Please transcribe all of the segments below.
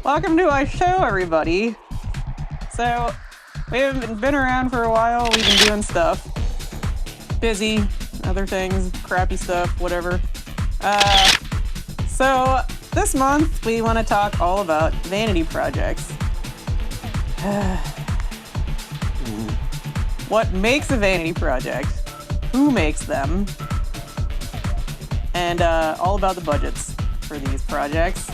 Welcome to our show, everybody. So, we haven't been around for a while. We've been doing stuff. Busy, other things, crappy stuff, whatever. So, this month, we want to talk all about vanity projects. What makes a vanity project? Who makes them? And all about the budgets for these projects.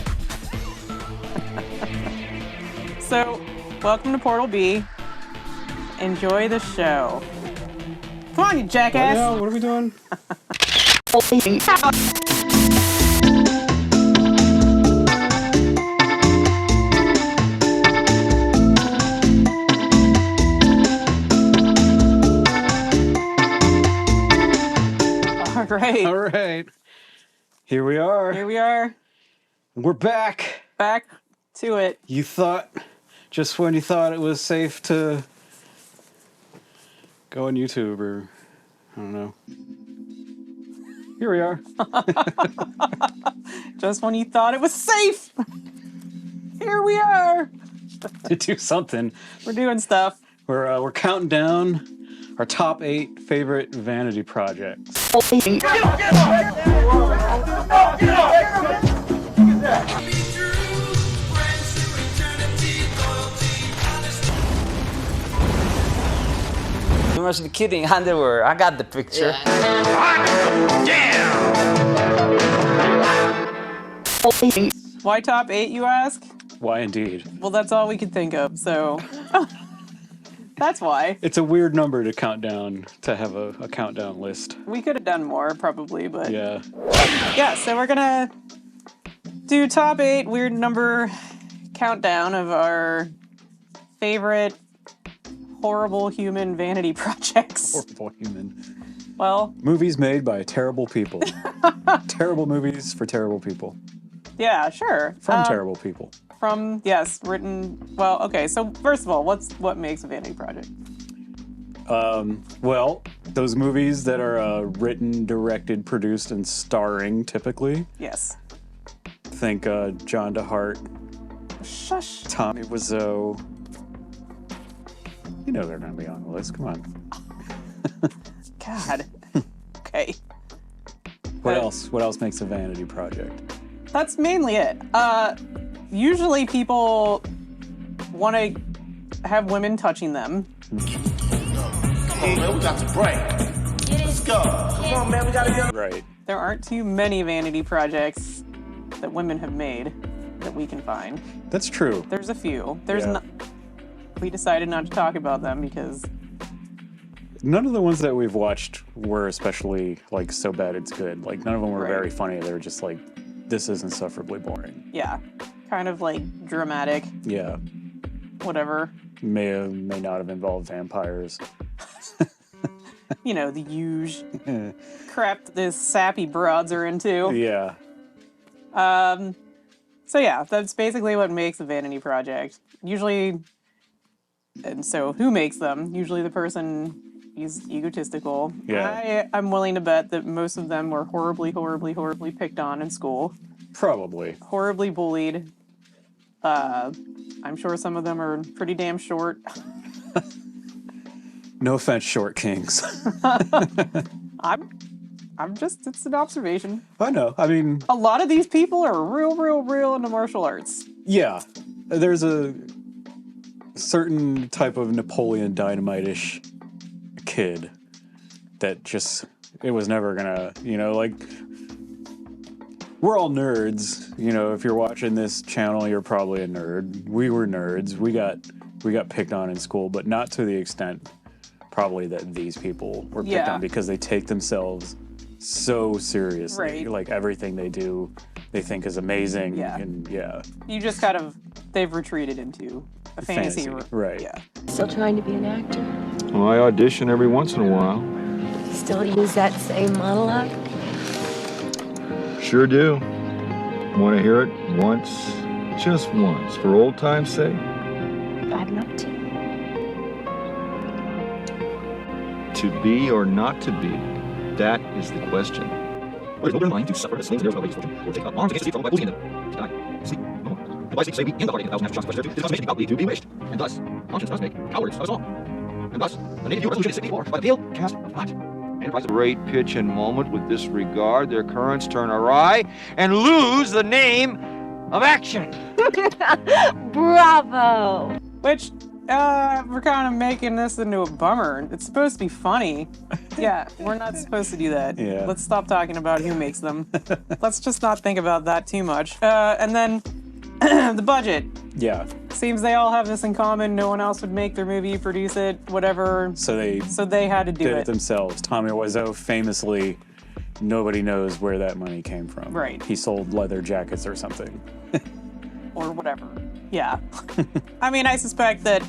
So, welcome to Portal B. Enjoy the show. Come on, you jackass! What are we doing? All right. Here we are. Here we are. We're back. Back to it. You thought, just when you thought it was safe to go on YouTube or, I don't know. Here we are. Just when you thought it was safe. Here we are. To do something. We're doing stuff. We're counting down our top 8 favorite vanity projects. You must be kidding, underwear. I got the picture. Why top 8, you ask? Why indeed? Well, that's all we could think of, so that's why. It's a weird number to count down, to have a countdown list. We could have done more, probably, but Yeah. Yeah, so we're gonna do top 8 weird number countdown of our favorite horrible human vanity projects. Horrible human. Well, Movies made by terrible people. Terrible movies for terrible people. yeah, sure. From terrible people. From, yes, written, well, okay, so first of all, what makes a vanity project? Well, those movies that are written, directed, produced, and starring, typically. Yes. Think John DeHart, Shush. Tommy Wiseau. You know they're going to be on the list. Come on. God. Okay. What else? What else makes a vanity project? That's mainly it. Usually people want to have women touching them. Come on, man, we got to break. Let's go. Come on, man, we gotta get. Right. There aren't too many vanity projects that women have made that we can find. That's true. There's a few. There's Yeah. not. We decided not to talk about them because None of the ones that we've watched were especially, like, so bad it's good. Like, none of them were Right. very funny. They were just like, this is insufferably boring. yeah, kind of like dramatic, Yeah. whatever. May not have involved vampires. You know, the huge crap that these sappy broads are into. Yeah. So yeah, that's basically what makes a vanity project. Usually, and so who makes them? Usually the person is egotistical. Yeah. I'm willing to bet that most of them were horribly, horribly, horribly picked on in school. Probably. Horribly bullied. I'm sure some of them are pretty damn short. No offense, short kings. I'm just, it's an observation. I know. I mean, A lot of these people are real into martial arts. yeah. There's a certain type of Napoleon Dynamite-ish kid that just, it was never gonna, like, we're all nerds. If you're watching this channel, you're probably a nerd. We were nerds. We got picked on in school, but not to the extent probably that these people were picked Yeah. on, because they take themselves so seriously. Right. Like, everything they do, they think is amazing. Yeah. And yeah. You just kind of, they've retreated into a fantasy. Right. Yeah. Still trying to be an actor? Well, I audition every once in a while. Still use that same monologue? Sure do. Want to hear it once, just once, for old time's sake? I'd love to. To be or not to be, that is the question. What is open mind to suffer the slings of their salvation, or take up arms against the by bullying them? Die. Sleep. No more. Advice to say we in the heartache of 1,000 natural consequences thereof is consummation without leave to be wished. And thus, conscience does make cowards of us all. And thus, the native view resolution is 64, but appeal cast not. Enterprise Great pitch and moment with disregard, their currents turn awry and lose the name of action. Bravo! Which, we're kind of making this into a bummer. It's supposed to be funny. Yeah, we're not supposed to do that. Yeah. Let's stop talking about who makes them. Let's just not think about that too much. And then, the budget. Yeah. Seems they all have this in common. No one else would make their movie, produce it, whatever. So they had to do did it it. themselves. Tommy Wiseau famously, nobody knows where that money came from. Right. He sold leather jackets or something. Or whatever. Yeah. I mean, I suspect that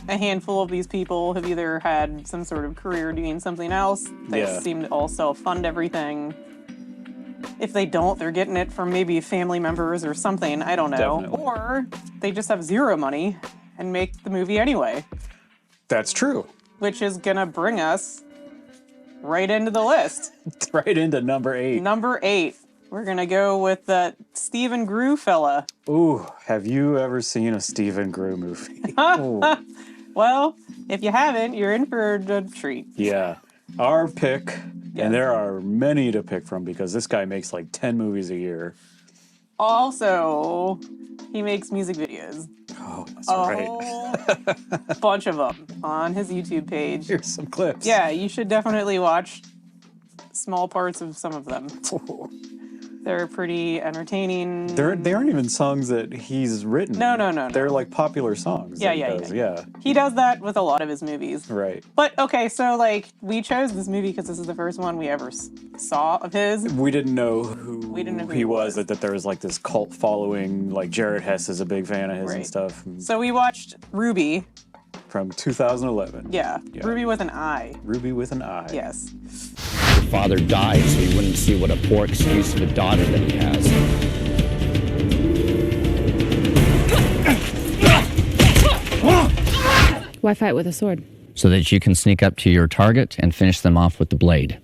a handful of these people have either had some sort of career doing something else. They Yeah. seem to all self-fund everything. If they don't, they're getting it from maybe family members or something. I don't know. Definitely. Or they just have zero money and make the movie anyway, That's true. which is gonna bring us right into the list. It's right into number 8. Number 8. We're gonna go with that Stephen Grew fella. Ooh, have you ever seen a Stephen Grew movie? Ooh. Well, if you haven't, you're in for a treat. Yeah. Our pick, Yeah. and there are many to pick from because this guy makes like 10 movies a year. Also, he makes music videos. Oh, that's A right. whole bunch of them on his YouTube page. Here's some clips. Yeah, you should definitely watch small parts of some of them. They're pretty entertaining. They aren't even songs that he's written. No. They're like popular songs. Yeah, that he yeah, does. yeah. He does that with a lot of his movies. Right. But okay, so like we chose this movie because this is the first one we ever saw of his. We didn't know who he was. was. That there was like this cult following. Like Jared Hess is a big fan of his and Right. stuff. So we watched Ruby. From 2011. Yeah, Ruby with an I. Ruby with an I. Yes. Your father died so he wouldn't see what a poor excuse of a daughter that he has. Why fight with a sword? So that you can sneak up to your target and finish them off with the blade.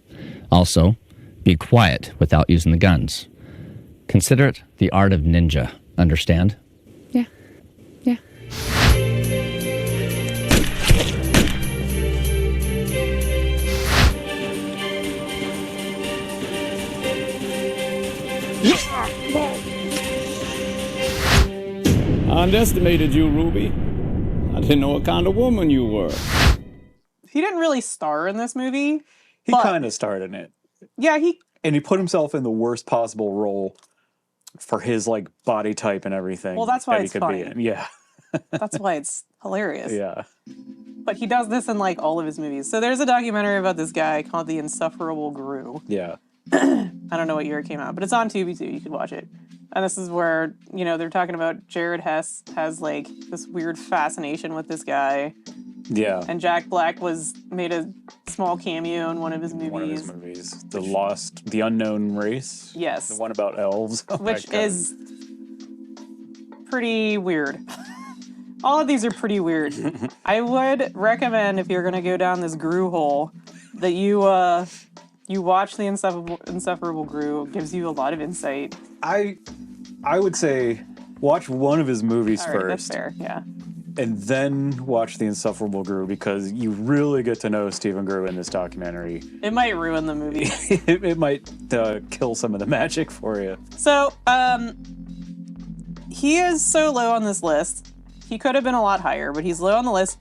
Also, be quiet without using the guns. Consider it the art of ninja. Understand? Yeah. Yeah. I underestimated you, Ruby. I didn't know what kind of woman you were. He didn't really star in this movie. He kind of starred in it. Yeah, And he put himself in the worst possible role for his like body type and everything. Well, that's why that it's he could funny. be in. Yeah. That's why it's hilarious. Yeah. But he does this in like all of his movies. So there's a documentary about this guy called The Insufferable Gru. Yeah. I don't know what year it came out, but it's on Tubi too. You could watch it. And this is where, you know, they're talking about Jared Hess has like this weird fascination with this guy. Yeah. And Jack Black made a small cameo in one of his movies. One of his movies. The Unknown Race. Yes. The one about elves. Oh my Which God. is pretty weird. All of these are pretty weird. I would recommend, if you're going to go down this Gru hole, that you watch The Insufferable Gru. It gives you a lot of insight. I would say watch one of his movies All right, first. that's fair, yeah. And then watch The Insufferable Gru because you really get to know Stephen Grew in this documentary. It might ruin the movie. it might kill some of the magic for you. So, he is so low on this list. He could have been a lot higher, but he's low on the list,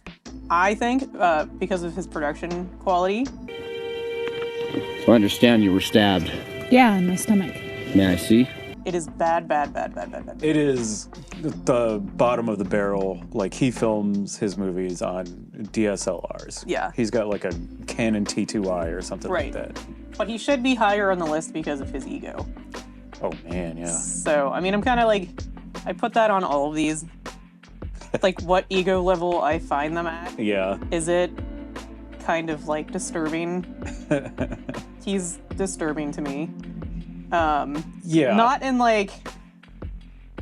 I think, because of his production quality. So I understand you were stabbed. Yeah, in my stomach. May I see? It is bad. It is the bottom of the barrel. Like, he films his movies on DSLRs. Yeah. He's got like a Canon T2i or something Right. like that. But he should be higher on the list because of his ego. Oh, man, yeah. So, I mean, I'm kind of like, I put that on all of these. Like, what ego level I find them at. Yeah. Is it kind of, like, disturbing? He's disturbing to me. Yeah. Not in, like,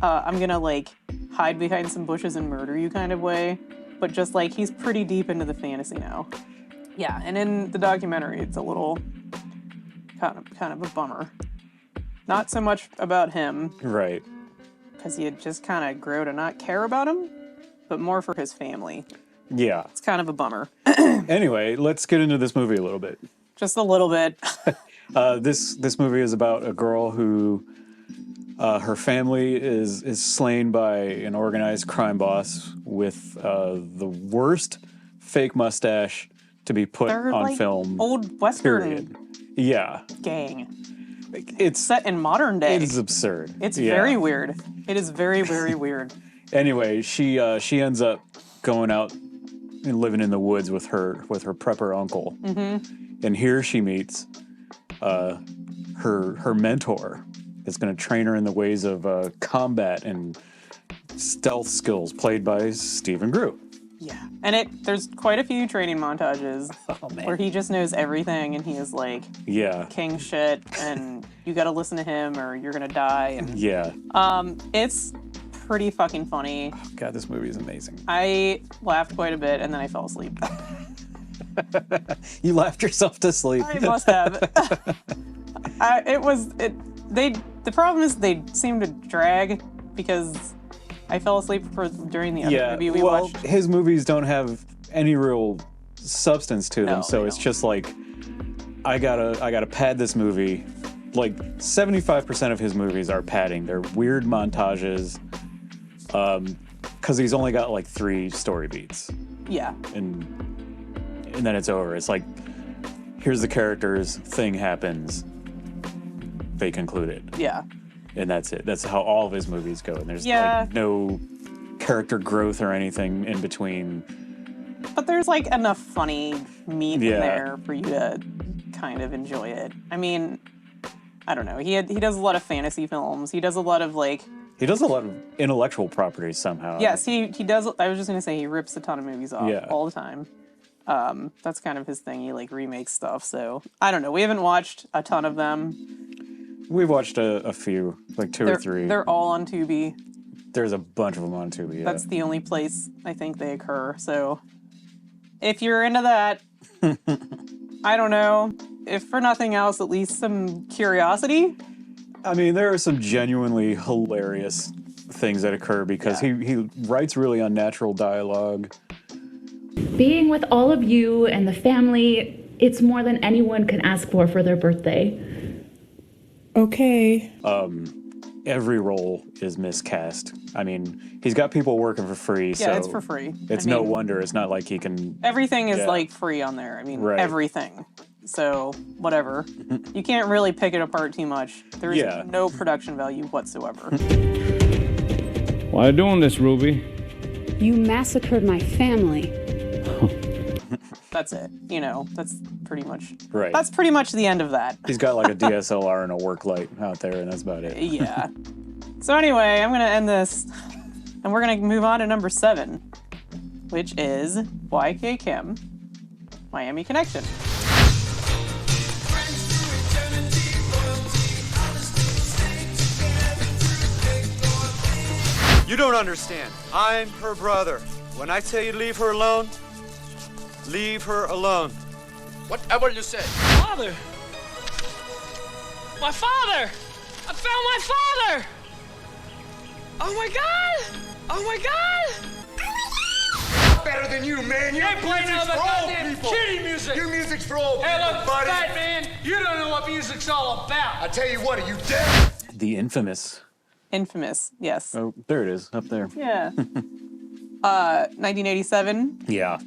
I'm gonna, like, hide behind some bushes and murder you kind of way, but just, like, he's pretty deep into the fantasy now. Yeah, and in the documentary, it's a little kind of a bummer. Not so much about him, Right. because he had just kind of grew to not care about him, but more for his family. Yeah. It's kind of a bummer. Anyway, let's get into this movie a little bit. Just a little bit. This movie is about a girl who her family is slain by an organized crime boss with the worst fake mustache to be put They're on like film. old Western Period. Yeah. gang. It's set in modern day. It's absurd. It's very weird. It is very, very weird. Anyway, she ends up going out and living in the woods with her prepper uncle. Mm-hmm. And here she meets her mentor that's going to train her in the ways of combat and stealth skills, played by Stephen Grew. Yeah. And there's quite a few training montages man. where he just knows everything and he is like king shit and you got to listen to him or you're going to die. And Yeah. It's pretty fucking funny. Oh, God, this movie is amazing. I laughed quite a bit and then I fell asleep. You laughed yourself to sleep. I must have. The problem is they seem to drag because I fell asleep during the other movie we watched. His movies don't have any real substance to them, so it's just like I gotta pad this movie. Like 75% of his movies are padding. They're weird montages, because he's only got like 3 story beats. Yeah. And then it's over. It's like, here's the characters, thing happens, they conclude it. Yeah. And that's it. That's how all of his movies go. And there's like no character growth or anything in between. But there's like enough funny meat in there for you to kind of enjoy it. I mean, I don't know. He does a lot of fantasy films. He does a lot of like... He does a lot of intellectual properties somehow. Yes, he does. I was just going to say he rips a ton of movies off all the time. That's kind of his thing. He like remakes stuff. So I don't know. We haven't watched a ton of them. We've watched a few, like 2 or 3. They're all on Tubi. There's a bunch of them on Tubi, yeah. That's the only place I think they occur. So if you're into that, I don't know. If for nothing else, at least some curiosity. I mean, there are some genuinely hilarious things that occur because he writes really unnatural dialogue. Being with all of you and the family, it's more than anyone could ask for their birthday. Okay. Every role is miscast. I mean, he's got people working for free, so... Yeah, it's for free. It's no wonder it's not like he can... Everything is like free on there. I mean, everything. So, whatever. You can't really pick it apart too much. There is no production value whatsoever. Why are you doing this, Ruby? You massacred my family. That's it. You know, that's pretty much... Right. That's pretty much the end of that. He's got like a DSLR and a work light out there, and that's about it. Yeah. So anyway, I'm going to end this, and we're going to move on to number 7, which is YK Kim, Miami Connection. You don't understand. I'm her brother. When I tell you to leave her alone, leave her alone. Whatever you say. Father! My father! I found my father! Oh my god! Oh my god! Better than you, man. Your ain't playing music's no for old goddamn people. kiddie music. Your music's for old Hey, people, look, buddy. fat man, you don't know what music's all about. I tell you what, are you deaf? The infamous. Infamous, yes. Oh, there it is, up there. Yeah. 1987. Yeah.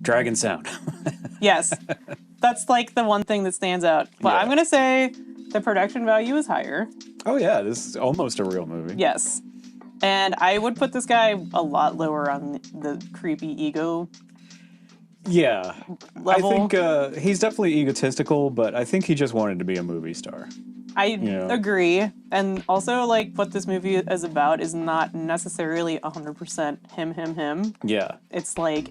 Dragon Sound. Yes. That's like the one thing that stands out. But I'm going to say the production value is higher. Oh yeah, this is almost a real movie. Yes. And I would put this guy a lot lower on the creepy ego Yeah. level. I think he's definitely egotistical, but I think he just wanted to be a movie star. I agree. And also, like, what this movie is about is not necessarily 100% him. Yeah. It's like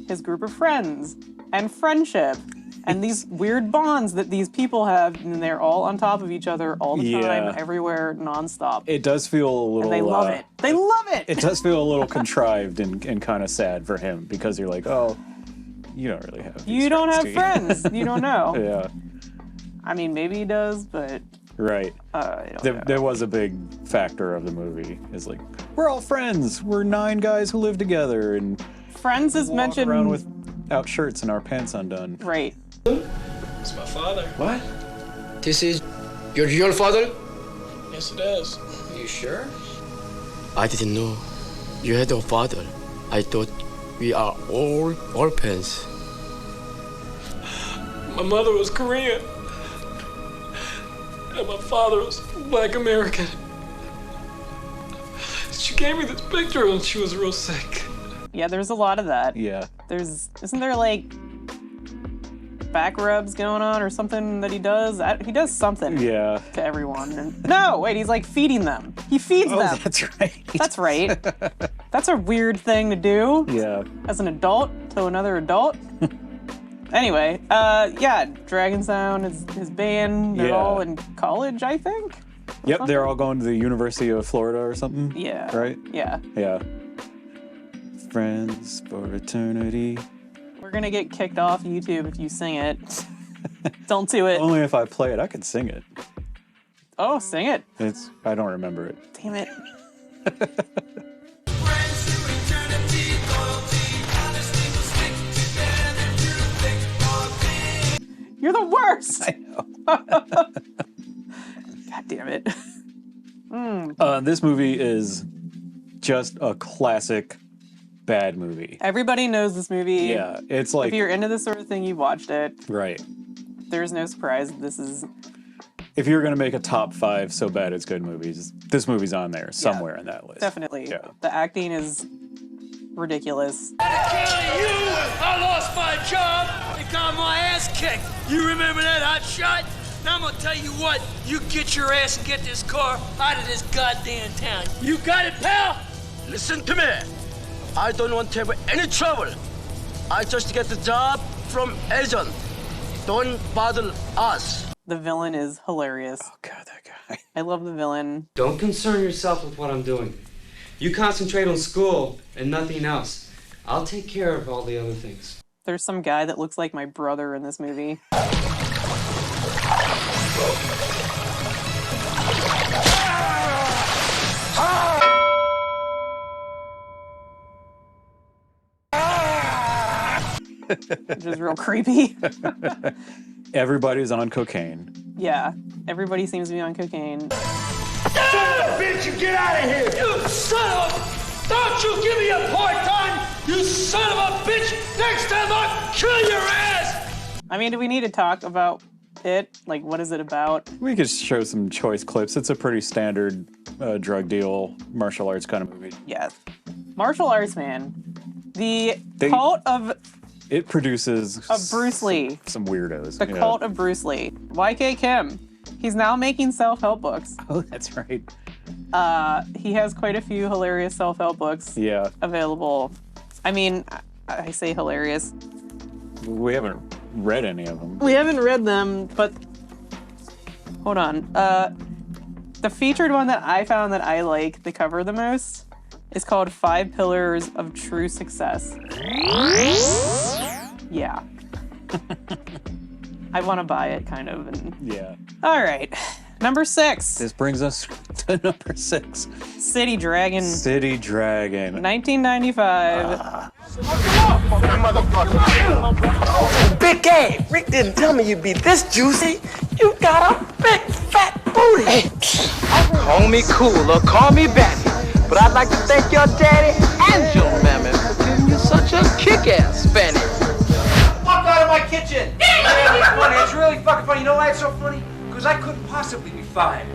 his group of friends and friendship and these weird bonds that these people have, and they're all on top of each other all the time, everywhere, nonstop. It does feel a little... And they love it. They love it! It does feel a little contrived and kind of sad for him, because you're like, oh, you don't really have these You don't have friends, do you? friends. You don't know. Yeah. I mean, maybe he does, but Right. There was a big factor of the movie. It's like, we're all friends. We're 9 guys who live together and Friends is walk mentioned around without shirts and our pants undone. Right. It's my father. What? This is your father? Yes, it is. Are you sure? I didn't know you had a father. I thought we are all orphans. My mother was Korean. And my father was Black American. She gave me this picture when she was real sick. Yeah, there's a lot of that. Yeah. Isn't there like back rubs going on or something that he does? He does something Yeah. to everyone. And, no, wait, he's like feeding them. He feeds them. That's right. That's right. That's a weird thing to do. Yeah. As an adult to another adult. Anyway, yeah, Dragon Sound is his band. They're Yeah. all in college, I think. Yep, they're all going to the University of Florida or something. Yeah. Right? Yeah. Yeah. Friends for eternity. We're gonna get kicked off YouTube if you sing it. Don't do it. Only if I play it, I can sing it. Oh, sing it. I don't remember it. Damn it. You're the worst. I know. God damn it. This movie is just a classic bad movie. Everybody knows this movie. Yeah, it's like... If you're into this sort of thing, you watched it. Right. There's no surprise this is... If you're going to make a top 5 so bad it's good movies, this movie's on there somewhere in that list. Definitely. Yeah. The acting is ridiculous. I lost my job and got my ass kicked. You remember that hot shot? Now I'm gonna tell you what, you get your ass and get this car out of this goddamn town. You got it, pal? Listen to me. I don't want to have any trouble. I just get the job from agent. Don't bother us. The villain is hilarious. Oh god, that guy. I love the villain. Don't concern yourself with what I'm doing. You concentrate on school and nothing else. I'll take care of all the other things. There's some guy that looks like my brother in this movie. Which is real creepy. Everybody's on cocaine. Yeah, everybody seems to be on cocaine. Bitch, you get out of here! You son of a... Don't you give me a part-time, you son of a bitch! Next time I'll kill your ass! I mean, do we need to talk about it? Like, what is it about? We could show some choice clips. It's a pretty standard drug deal, martial arts kind of movie. Yeah. Martial arts, man. The cult of... It produces... Of Bruce Lee. Some weirdos. The cult of Bruce Lee. YK Kim. He's now making self-help books. Oh, that's right. He has quite a few hilarious self-help books available. I mean, I say hilarious. We haven't read any of them. We haven't read them, but hold on. The featured one that I found that I like the cover the most is called 5 Pillars of True Success. Yeah. I want to buy it, kind of. And... Yeah. All right. Number 6. This brings us to number 6. City Dragon. City Dragon. 1995. Big game. Rick didn't tell me you'd be this juicy. You got a big fat booty. Hey, call me cool or call me Vanity, but I'd like to thank your daddy and your mammy for giving you such a kick-ass Fanny. Fuck out of my kitchen! It's funny. It's really fucking funny. You know why it's so funny? Because I couldn't possibly be fired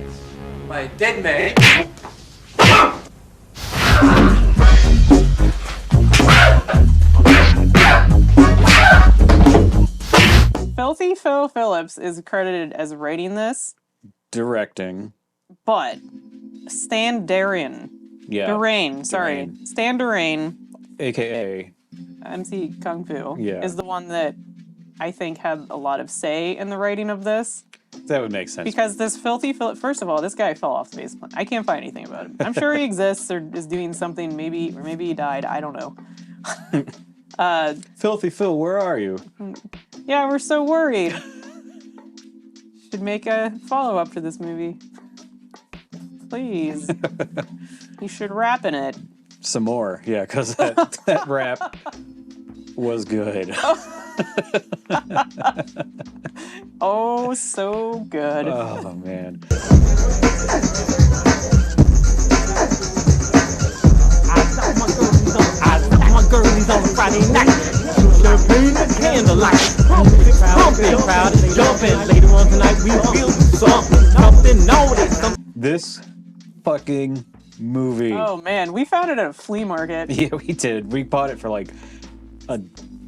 by a dead man. Filthy Phil Phillips is credited as writing this, Directing. but Stan Darian. Yeah. Durain, sorry. Stan Durain, AKA MC Kung Fu, Yeah. is the one that I think had a lot of say in the writing of this. That would make sense. Because this Filthy Phillips, first of all, this guy fell off the basement. I can't find anything about him. I'm sure he exists or is doing something, or maybe he died. I don't know. Filthy Phil, where are you? Yeah, we're so worried. should make a follow-up to this movie. Please. You should rap in it. Some more, yeah, because that rap was good. Oh, so good. Oh, man. I saw my girlies on Friday night. Champagne and candlelight. Pumping, proud and jumping. Later on tonight we will do something naughty. This fucking movie. Oh man, we found it at a flea market. Yeah, we did. We bought it for like a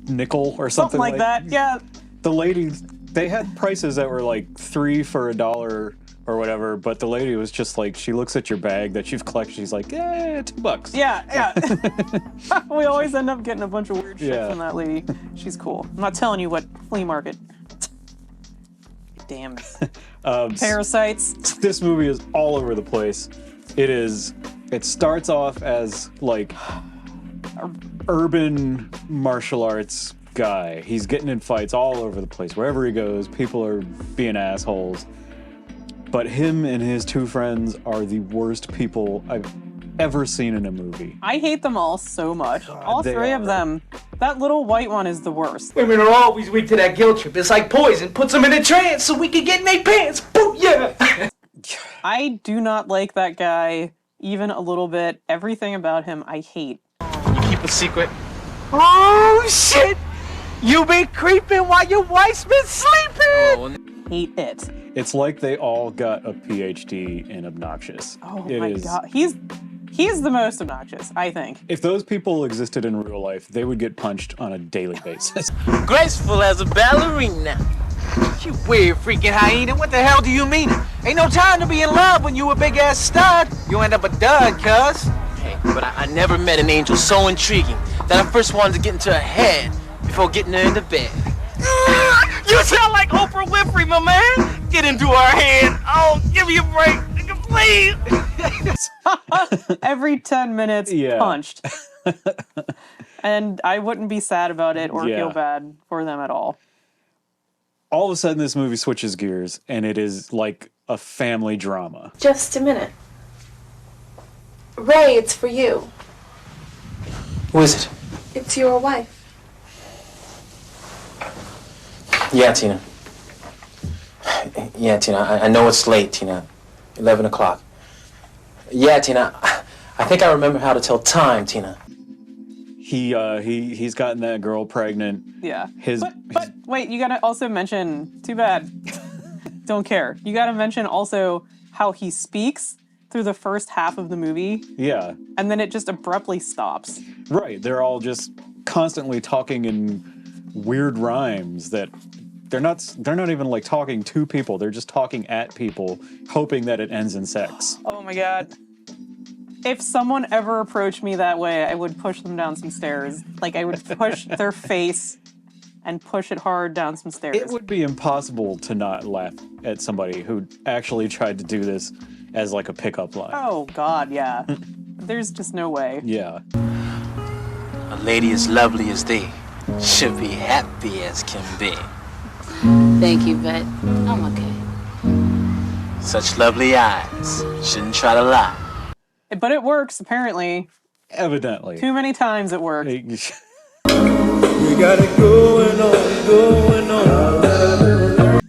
nickel or something like that. Yeah. The lady, they had prices that were like $3 for $1 or whatever, but the lady was just like, she looks at your bag that you've collected, she's like, $2. Yeah. We always end up getting a bunch of weird shit from that lady. She's cool. I'm not telling you what flea market. Damn. Parasites. This movie is all over the place. It starts off as like urban martial arts guy. He's getting in fights all over the place. Wherever he goes, people are being assholes. But him and his two friends are the worst people I've ever seen in a movie. I hate them all so much. All three of them. That little white one is the worst. Women are always weak to that guilt trip. It's like poison. Puts them in a trance so we can get in their pants. Boom, yeah. I do not like that guy even a little bit. Everything about him I hate. You keep a secret. Oh, shit. You been creeping while your wife's been sleeping. Hate it. It's like they all got a PhD in obnoxious. Oh my god. He's the most obnoxious, I think. If those people existed in real life, they would get punched on a daily basis. Graceful as a ballerina. You weird freaking hyena. What the hell do you mean? Ain't no time to be in love when you a big ass stud. You end up a dud, cuz. Hey, but I never met an angel so intriguing that I first wanted to get into her head before getting her into bed. You sound like Oprah Winfrey, my man. Get into her head. Oh, give me a break, please. Every 10 minutes, punched. And I wouldn't be sad about it or feel bad for them at all. All of a sudden, this movie switches gears, and it is like a family drama. Just a minute. Ray, it's for you. Who is it? It's your wife. Yeah, Tina. Yeah, Tina, I know it's late, Tina. 11 o'clock. Yeah, Tina, I think I remember how to tell time, Tina. He's gotten that girl pregnant. Yeah. But wait, you gotta also mention, too bad. Don't care. You gotta mention also how he speaks through the first half of the movie. Yeah. And then it just abruptly stops. Right. They're all just constantly talking in weird rhymes that they're not even like talking to people. They're just talking at people, hoping that it ends in sex. Oh my god. If someone ever approached me that way, I would push them down some stairs. Like, I would push their face and push it hard down some stairs. It would be impossible to not laugh at somebody who actually tried to do this as like a pickup line. Oh god, yeah. There's just no way. Yeah. A lady as lovely as thee should be happy as can be. Thank you, but I'm okay. Such lovely eyes. Shouldn't try to lie. But it works, apparently. Evidently. Too many times it worked. We got it going on.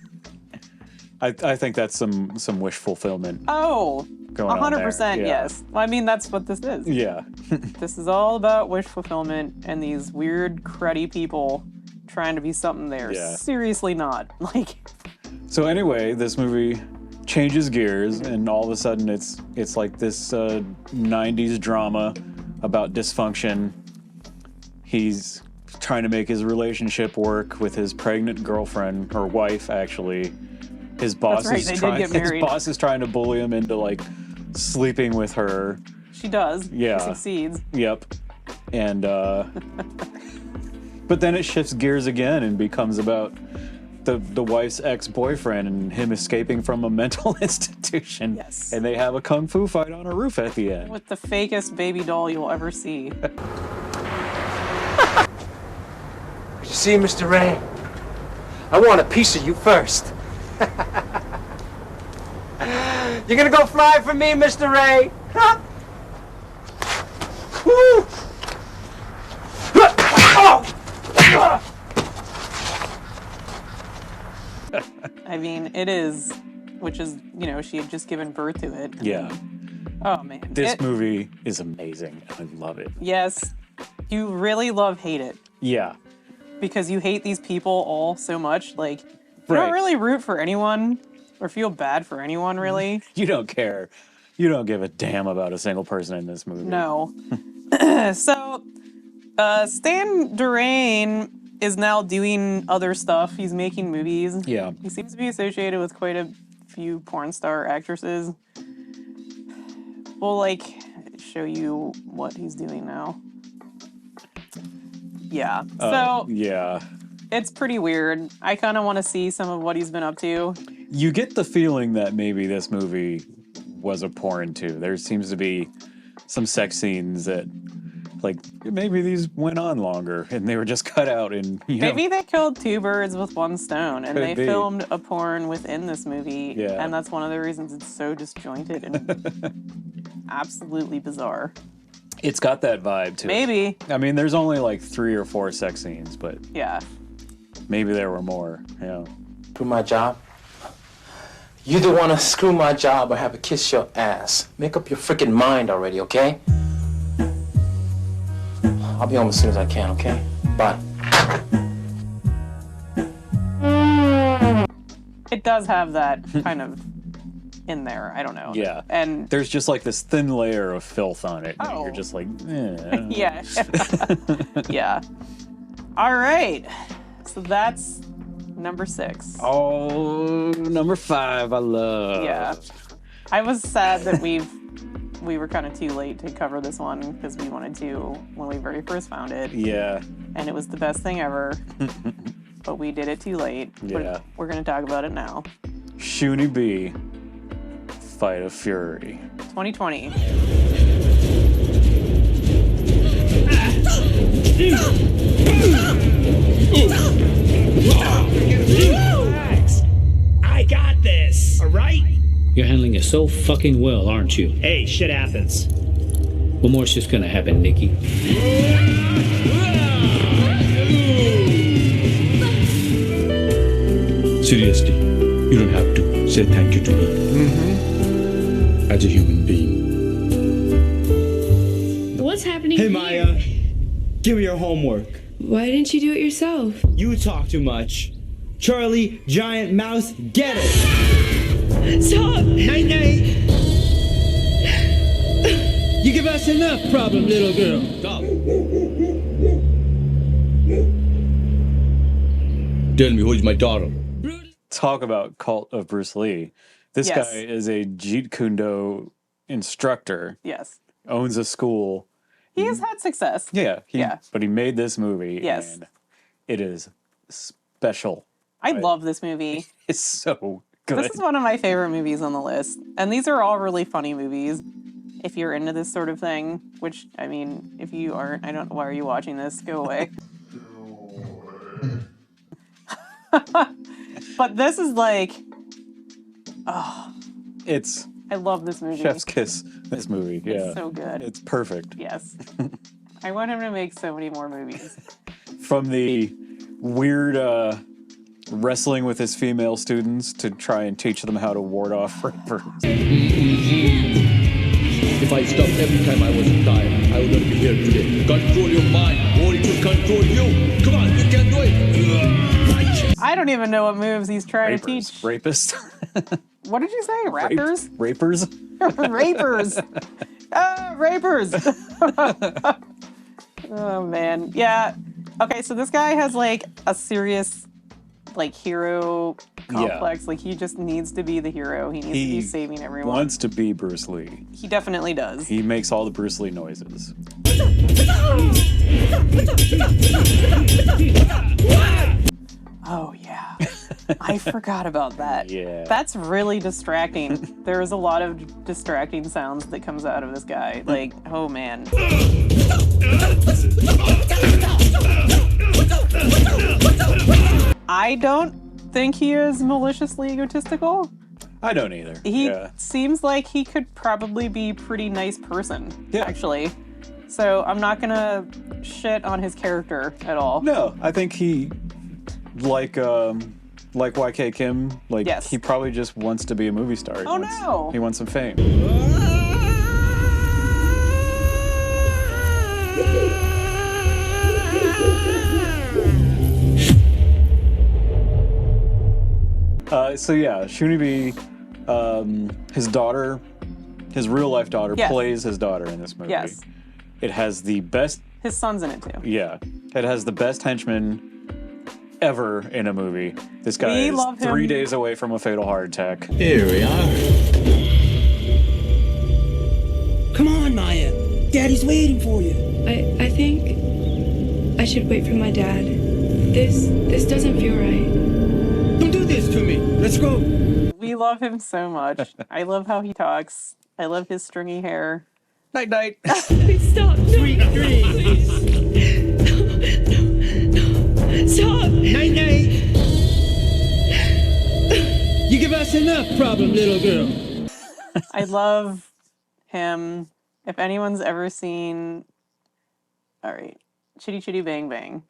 I think that's some wish fulfillment. Oh, going on there. 100% Yeah. yes. Well, I mean, that's what this is. Yeah. This is all about wish fulfillment and these weird, cruddy people trying to be something they're seriously not. Like. So anyway, this movie changes gears, and all of a sudden it's like this 90s drama about dysfunction. He's trying to make his relationship work with his pregnant girlfriend, or wife actually. His boss That's right, his boss is trying to bully him into like sleeping with her. She does. Yeah. She succeeds. Yep. And but then it shifts gears again and becomes about the wife's ex-boyfriend and him escaping from a mental institution. Yes. And they have a kung fu fight on a roof at the end. With the fakest baby doll you'll ever see. You see, Mr. Ray? I want a piece of you first. You gonna go fly for me, Mr. Ray? Huh? Woo! I mean, it is, which is, you know, she had just given birth to it. Yeah. Oh, man. This movie is amazing. I love it. Yes. You really hate it. Yeah. Because you hate these people all so much. Like, you don't really root for anyone or feel bad for anyone, really. You don't care. You don't give a damn about a single person in this movie. No. So, Stan Durain is now doing other stuff. He's making movies. Yeah. He seems to be associated with quite a few porn star actresses. We'll, like, show you what he's doing now. Yeah. So, yeah. It's pretty weird. I kind of want to see some of what he's been up to. You get the feeling that maybe this movie was a porn, too. There seems to be some sex scenes that, like, maybe these went on longer and they were just cut out and, you know. Maybe they killed two birds with one stone and they Could be. filmed a porn within this movie. Yeah. And that's one of the reasons it's so disjointed and absolutely bizarre. It's got that vibe to it. Maybe. I mean, there's only like 3 or 4 sex scenes, but yeah, maybe there were more. Yeah. Screw my job. You either want to screw my job or have a kiss your ass. Make up your freaking mind already, okay? I'll be home as soon as I can, okay? Bye. It does have that kind of in there. I don't know. Yeah. And there's just like this thin layer of filth on it. And Oh. you're just like, eh. yeah. Yeah. All right. So that's number 6. Oh, number 5, I love. Yeah. I was sad that we were kind of too late to cover this one because we wanted to when we very first found it. Yeah. And it was the best thing ever. But we did it too late. Yeah. We're going to talk about it now. Shoonie B, Fight of Fury. 2020. Relax. I got this, all right? You're handling it so fucking well, aren't you? Hey, shit happens. What more shit's gonna happen, Nikki? Seriously, you don't have to say thank you to me. As a human being. What's happening Hey, here? Maya, give me your homework. Why didn't you do it yourself? You talk too much. Charlie, giant mouse, get it! Stop! Night night! You give us enough problem, little girl. Stop. Tell me, who's my daughter? Talk about cult of Bruce Lee. This Yes. guy is a Jeet Kune Do instructor. Yes. Owns a school. He has had success. Yeah. Yeah. But he made this movie. Yes. And it is special. I love this movie. It's so good. This is one of my favorite movies on the list. And these are all really funny movies. If you're into this sort of thing, which, I mean, if you aren't, I don't know, why are you watching this? Go away. But this is like, oh, It's I love this movie. chef's kiss, this movie. Yeah. It's so good. It's perfect. Yes. I want him to make so many more movies. From the weird wrestling with his female students to try and teach them how to ward off rapers. If I stopped every time I was tired, I wouldn't be here today. Control your mind, or it will control you. Come on, you can do it. I don't even know what moves he's trying to teach. Rapist. What did you say? Rappers? Rapers? Rapers. Rapers. Oh, man. Yeah. Okay, so this guy has, like, a serious, like, hero complex. Like, he just needs to be the hero. He needs to be saving everyone. Wants to be Bruce Lee. He definitely does. He makes all the Bruce Lee noises. Oh, yeah. I forgot about that. Yeah. That's really distracting. There's a lot of distracting sounds that comes out of this guy. Like, oh, man. I don't think he is maliciously egotistical. I don't either. He seems like he could probably be a pretty nice person, actually. So I'm not gonna shit on his character at all. No, I think he, like YK Kim, he probably just wants to be a movie star. He wants some fame. So yeah, Shunibi, his daughter, his real life daughter, plays his daughter in this movie. Yes. It has the best. His son's in it too. Yeah, it has the best henchman ever in a movie. This guy is 3 days away from a fatal heart attack. Here we are. Come on, Maya. Daddy's waiting for you. I think I should wait for my dad. This doesn't feel right. Don't do this to me. Let's go. We love him so much. I love how he talks. I love his stringy hair. Night night. Please stop. No. Sweet dreams. No. Stop. Night night. You give us enough problem, little girl. I love him. If anyone's ever seen, all right, Chitty Chitty Bang Bang.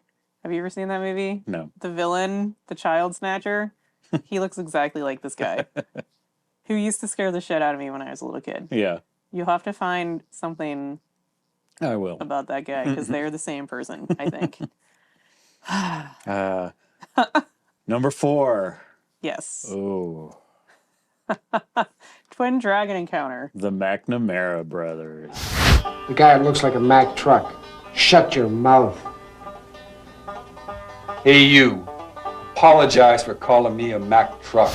Have you ever seen that movie? No. The villain, the child snatcher, he looks exactly like this guy, who used to scare the shit out of me when I was a little kid. Yeah. You'll have to find something I will. about that guy, because they're the same person, I think. Number 4. Yes. Oh. Twin dragon encounter. The McNamara brothers. The guy looks like a Mack truck. Shut your mouth. Hey, you. Apologize for calling me a Mack truck.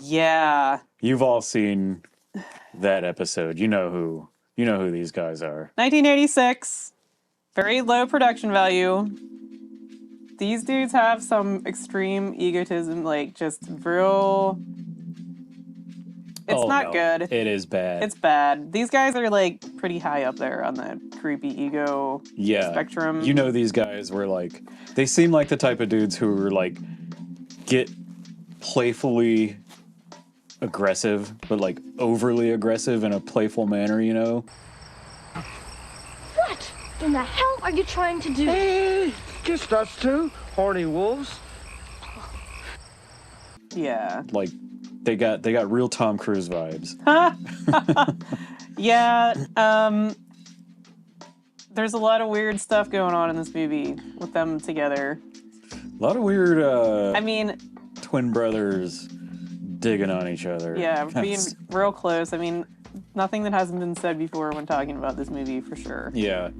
Yeah. You've all seen that episode. You know who these guys are. 1986. Very low production value. These dudes have some extreme egotism, like just real. It's not good. It is bad. It's bad. These guys are like pretty high up there on the creepy ego spectrum. You know, these guys were like, they seem like the type of dudes who were like, get playfully aggressive, but like overly aggressive in a playful manner, you know? What in the hell are you trying to do? Hey, just us two, horny wolves. Yeah. Like, they got real Tom Cruise vibes. Yeah. There's a lot of weird stuff going on in this movie with them together. A lot of weird I mean, twin brothers digging on each other. yeah, being real close. I mean, nothing that hasn't been said before when talking about this movie for sure. Yeah.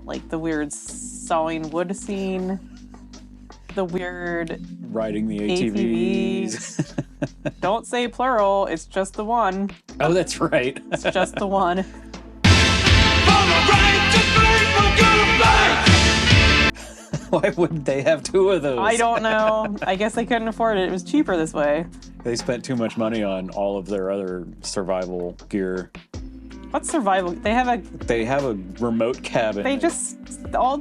Like the weird sawing wood scene, the weird riding the ATVs. Don't say plural, it's just the one. Oh, that's right. It's just the one. Why wouldn't they have 2 of those? I don't know. I guess they couldn't afford it. It was cheaper this way. They spent too much money on all of their other survival gear. What's survival? They have a remote cabin. They just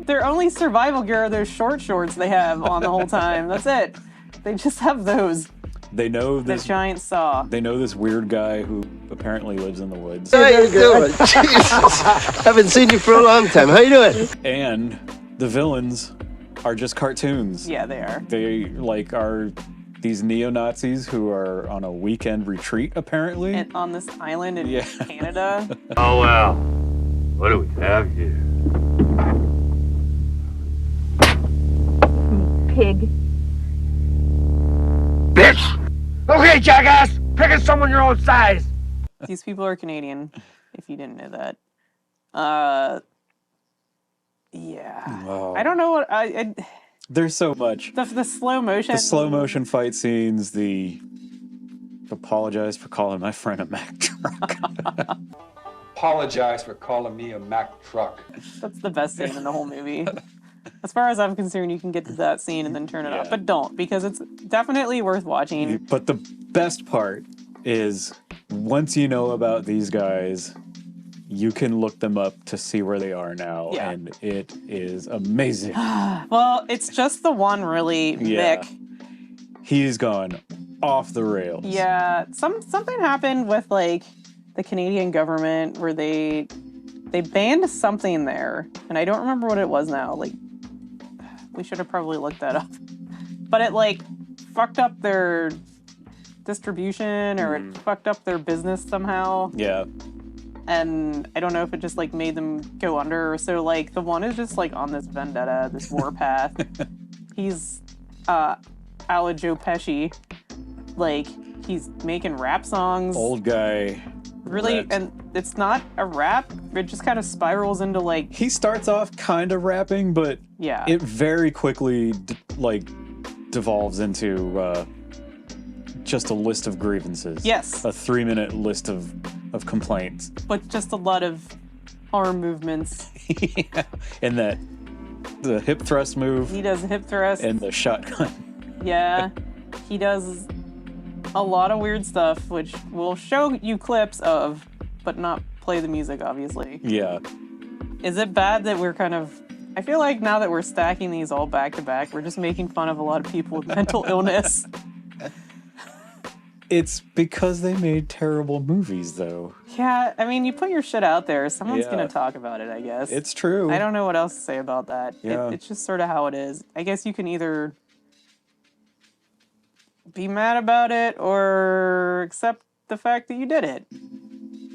their only survival gear are those short shorts they have on the whole time. That's it. They just have those. They know this giant saw. They know this weird guy who apparently lives in the woods. How you doing? Jesus, haven't seen you for a long time. How you doing? And the villains are just cartoons. Yeah, they are. They like are these neo-Nazis who are on a weekend retreat, apparently. And on this island in Canada. Oh, well. What do we have here? Pig. Bitch! Okay, jackass! Pick someone your own size! These people are Canadian, if you didn't know that. Yeah. Wow. I don't know what I There's so much. the slow motion. The slow motion fight scenes, the apologize for calling my friend a Mack truck. Apologize for calling me a Mack truck. That's the best scene in the whole movie. As far as I'm concerned, you can get to that scene and then turn it off. But don't, because it's definitely worth watching. But the best part is once you know about these guys, you can look them up to see where they are now, and it is amazing. Well, it's just the one really, Mick. He's gone off the rails. Yeah, something happened with like the Canadian government where they banned something there, and I don't remember what it was now. Like, we should have probably looked that up. But it like fucked up their distribution, or it fucked up their business somehow. Yeah. And I don't know if it just like made them go under. So like the one is just like on this vendetta, this war path. He's a la Joe Pesci. Like he's making rap songs. Old guy. Really, raps. and it's not a rap. It just kind of spirals into like. He starts off kind of rapping, but it very quickly devolves into just a list of grievances. Yes. A 3-minute list of complaints. But just a lot of arm movements. And the hip thrust move. He does a hip thrust. And the shotgun. Yeah. He does a lot of weird stuff, which we'll show you clips of, but not play the music, obviously. Yeah. Is it bad that we're kind of... I feel like now that we're stacking these all back to back, we're just making fun of a lot of people with mental illness. It's because they made terrible movies, though. Yeah, I mean, you put your shit out there, someone's going to talk about it, I guess. It's true. I don't know what else to say about that. Yeah. It's just sort of how it is. I guess you can either be mad about it or accept the fact that you did it.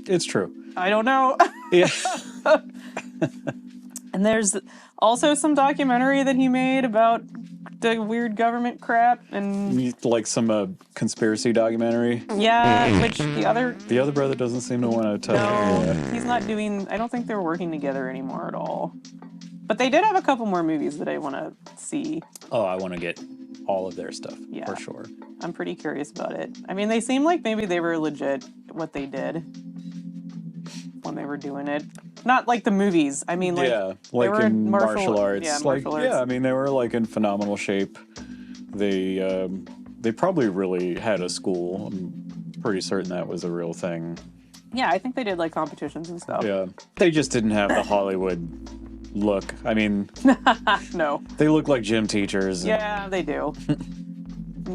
It's true. I don't know. Yeah. And there's also some documentary that he made about the weird government crap and like some conspiracy documentary. Yeah, which the other brother doesn't seem to want to tell. No, he's not doing. I don't think they're working together anymore at all. But they did have a couple more movies that I want to see. Oh, I want to get all of their stuff for sure. I'm pretty curious about it. I mean, they seem like maybe they were legit what they did when they were doing it. Not like the movies. I mean, like like they were in martial arts. Yeah, like martial arts. yeah, I mean they were like in phenomenal shape. They probably really had a school. I'm pretty certain that was a real thing. Yeah, I think they did like competitions and stuff. Yeah, they just didn't have the Hollywood look. I mean, no, they look like gym teachers. Yeah, they do.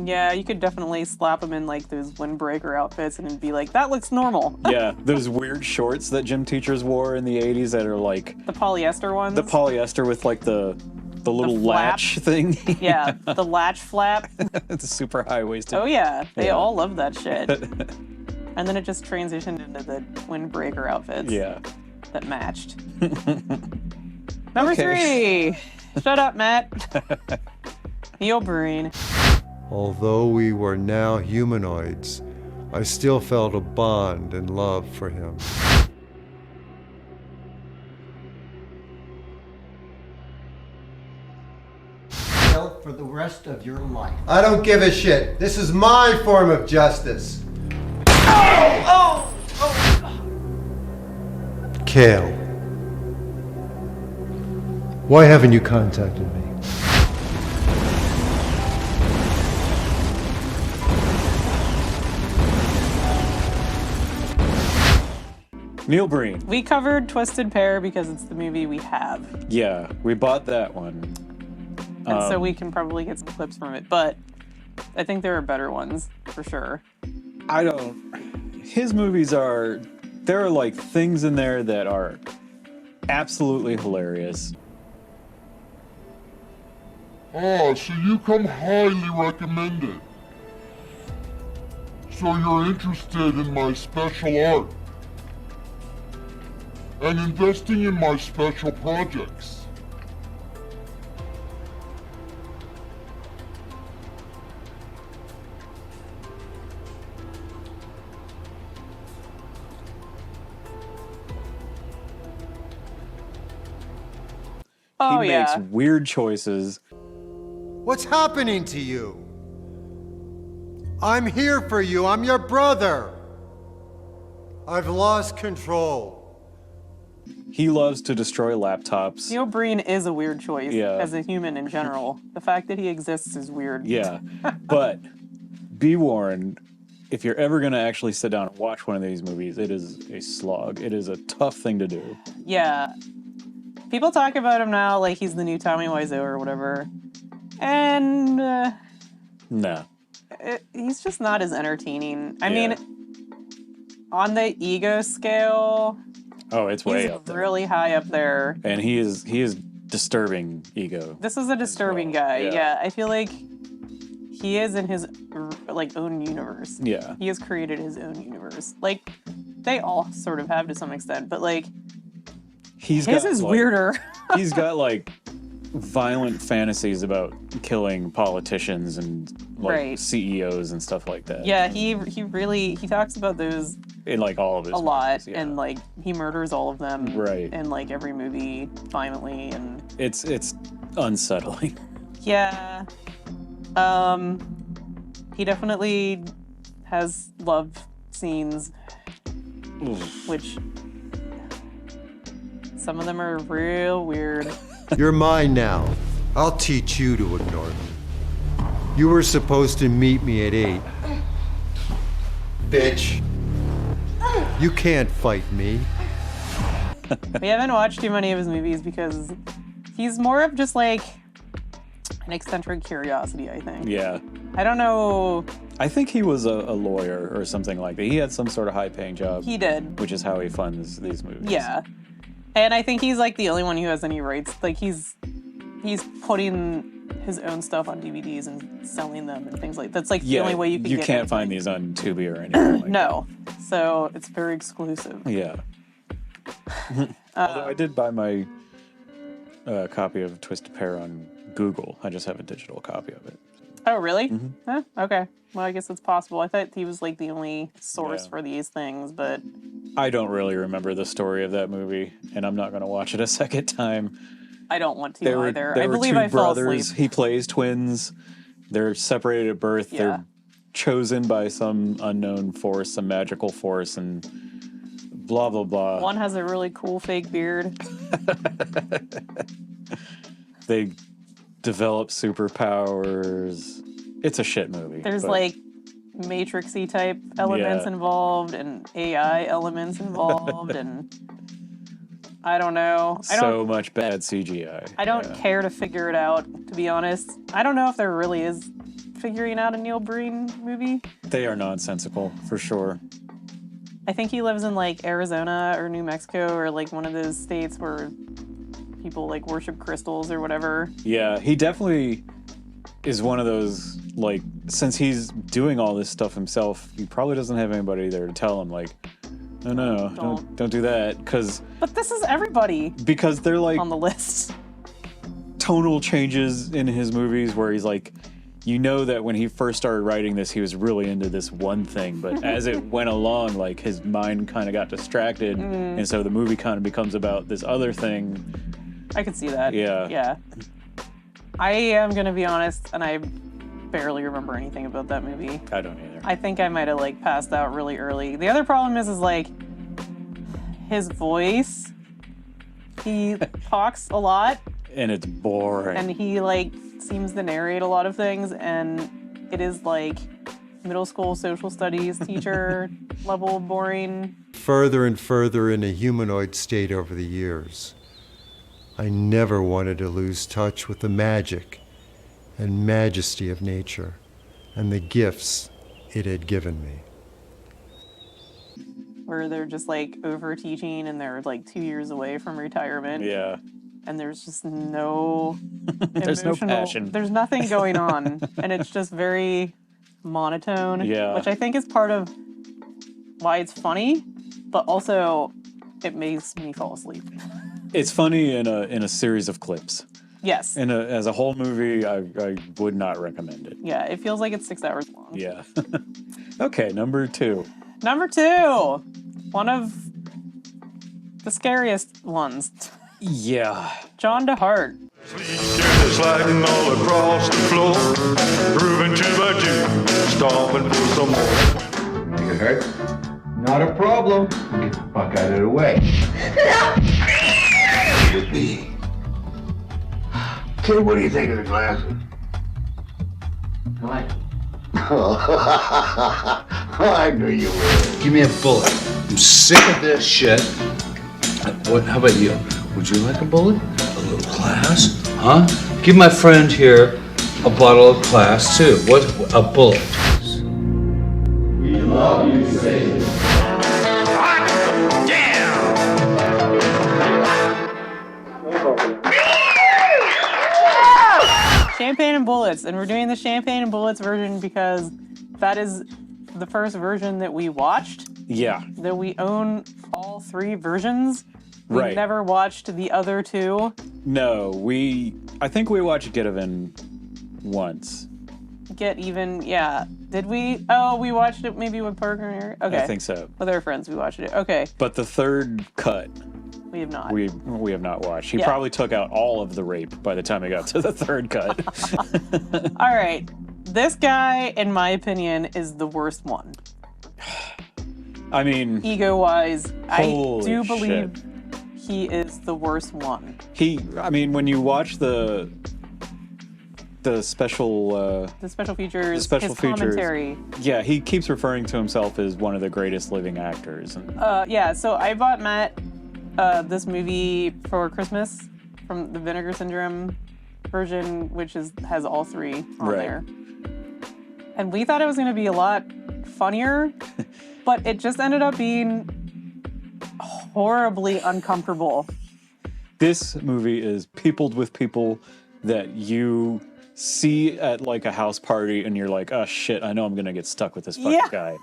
Yeah, you could definitely slap them in like those windbreaker outfits and it'd be like, that looks normal. Yeah, those weird shorts that gym teachers wore in the 80s that are like... The polyester ones? The polyester with like the little latch thing. Yeah, the latch flap. It's super high-waisted. Oh yeah, they all love that shit. And then it just transitioned into the windbreaker outfits. Yeah. That matched. Number 3! Shut up, Matt. Neil Breen. Although we were now humanoids, I still felt a bond and love for him. For the rest of your life. I don't give a shit. This is my form of justice. Oh! Kale, why haven't you contacted me? Neil Breen. We covered Twisted Pair because it's the movie we have. Yeah, we bought that one. And so we can probably get some clips from it, but I think there are better ones, for sure. His movies are, there are like things in there that are absolutely hilarious. Ah, so you come highly recommended. So you're interested in my special art. and investing in my special projects. Oh, he makes weird choices. What's happening to you? I'm here for you. I'm your brother. I've lost control. He loves to destroy laptops. Neil Breen is a weird choice Yeah. as a human in general. The fact that he exists is weird. Yeah, but be warned, if you're ever going to actually sit down and watch one of these movies, it is a slog. It is a tough thing to do. Yeah. People talk about him now like he's the new Tommy Wiseau or whatever. And No. He's just not as entertaining. I mean, on the ego scale, Oh, it's way he's up there. really high up there. And he is disturbing ego. This is a disturbing guy. Yeah, I feel like he is in his like own universe. Yeah. He has created his own universe. Like they all sort of have to some extent, but like his is weirder. He's got like violent fantasies about killing politicians and like CEOs and stuff like that. Yeah, he talks about those in like all of his a lot, movies, and like he murders all of them Right. in like every movie violently, and It's unsettling. yeah, he definitely has love scenes, which some of them are real weird. You're mine now. I'll teach you to ignore me. You were supposed to meet me at 8. Bitch. You can't fight me. We haven't watched too many of his movies because he's more of just like an eccentric curiosity, I think. Yeah. I don't know. I think he was a lawyer or something like that. He had some sort of high-paying job. He did. Which is how he funds these movies. Yeah. And I think he's like the only one who has any rights. Like he's putting his own stuff on DVDs and selling them and things like that. That's like the only way you can get can't find these on Tubi or anything like No. So it's very exclusive. Yeah. Although I did buy my copy of Twisted Pair on Google. I just have a digital copy of it. Oh, really? Huh? Okay. Well, I guess it's possible. I thought he was like the only source Yeah. for these things, but I don't really remember the story of that movie, and I'm not going to watch it a second time. I don't want to There were, either. there I were believe two I fell brothers. asleep. He plays twins. They're separated at birth. Yeah. They're chosen by some unknown force, some magical force, and blah, blah, blah. One has a really cool fake beard. They develop superpowers. It's a shit movie. There's but like Matrixy type elements Yeah. involved and AI elements involved and I don't know. so much bad CGI. I don't care to figure it out, to be honest. I don't know if there really is figuring out a Neil Breen movie. They are nonsensical, for sure. I think he lives in like Arizona or New Mexico or like one of those states where people like worship crystals or whatever. Yeah, he definitely is one of those, like, since he's doing all this stuff himself, he probably doesn't have anybody there to tell him, like, no, don't do that, But this is everybody because they're like on the list. tonal changes in his movies where he's like, you know that when he first started writing this, he was really into this one thing, but as it went along, like, his mind kind of got distracted, and so the movie kind of becomes about this other thing. I could see that. Yeah. Yeah. I am going to be honest, and I barely remember anything about that movie. I don't either. I think I might have like passed out really early. The other problem is like his voice. He talks a lot And it's boring. and he like seems to narrate a lot of things, and it is like middle school social studies teacher level boring. Further and further in a humanoid state over the years. I never wanted to lose touch with the magic and majesty of nature and the gifts it had given me. Where they're just like over teaching and they're like 2 years away from retirement. Yeah. And there's just no There's no emotional- passion. There's nothing going on. And it's just very monotone. Yeah. Which I think is part of why it's funny, but also it makes me fall asleep. It's funny in a series of clips. Yes. As a whole movie, I would not recommend it. Yeah, it feels like it's 6 hours long. Yeah. Okay, number 2. Number 2, one of the scariest ones. Yeah. John DeHart. Sliding all across the floor, grooving to the tune, stomping for some more. Think it hurts? Not a problem. Get the fuck out of the way. Kid, what do you think of the glasses? I like them. I knew you would. Give me a bullet. I'm sick of this shit. How about you? Would you like a bullet? A little class? Huh? Give my friend here a bottle of class too. What? A bullet. We love you, Satan. Champagne and Bullets, and we're doing the Champagne and Bullets version because that is the first version that we watched. Yeah. That we own all 3 versions. We Right. never watched the other 2. No, I think we watched Get Even once. Get Even, yeah. Did we? Oh, we watched it maybe with Parker and Eric? Okay. I think so. With our friends, we watched it. Okay. But the third cut, We have not. we have not watched. He Yeah. probably took out all of the rape by the time he got to the third cut. All right. This guy, in my opinion, is the worst one. I mean, Ego-wise, I holy do believe shit. he is the worst one. When you watch the special The special features, the special his features, commentary. yeah, he keeps referring to himself as one of the greatest living actors. And Yeah, so I bought Matt this movie for Christmas from the Vinegar Syndrome version, which has all 3 on Right. there. And we thought it was going to be a lot funnier, but it just ended up being horribly uncomfortable. this movie is peopled with people that you see at like a house party and you're like, oh shit, I know I'm gonna get stuck with this fucking guy.